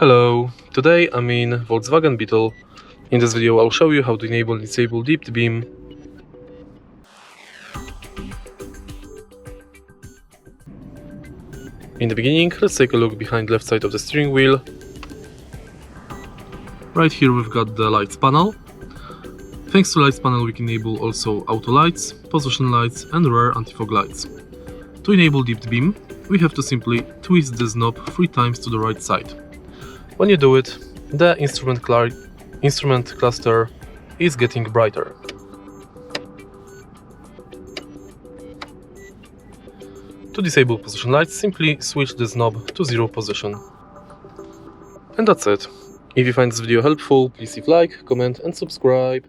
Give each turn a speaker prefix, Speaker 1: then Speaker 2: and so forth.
Speaker 1: Hello, today I'm in Volkswagen Beetle. In this video I'll show you how to enable and disable dipped beam. In the beginning, let's take a look behind left side of the steering wheel. Right here we've got the lights panel. Thanks to lights panel we can enable also auto lights, position lights and rear anti-fog lights. To enable dipped beam, we have to simply twist this knob 3 times to the right side. When you do it, the instrument cluster is getting brighter. To disable position lights, simply switch this knob to 0 position. And that's it. If you find this video helpful, please leave a like, comment and subscribe.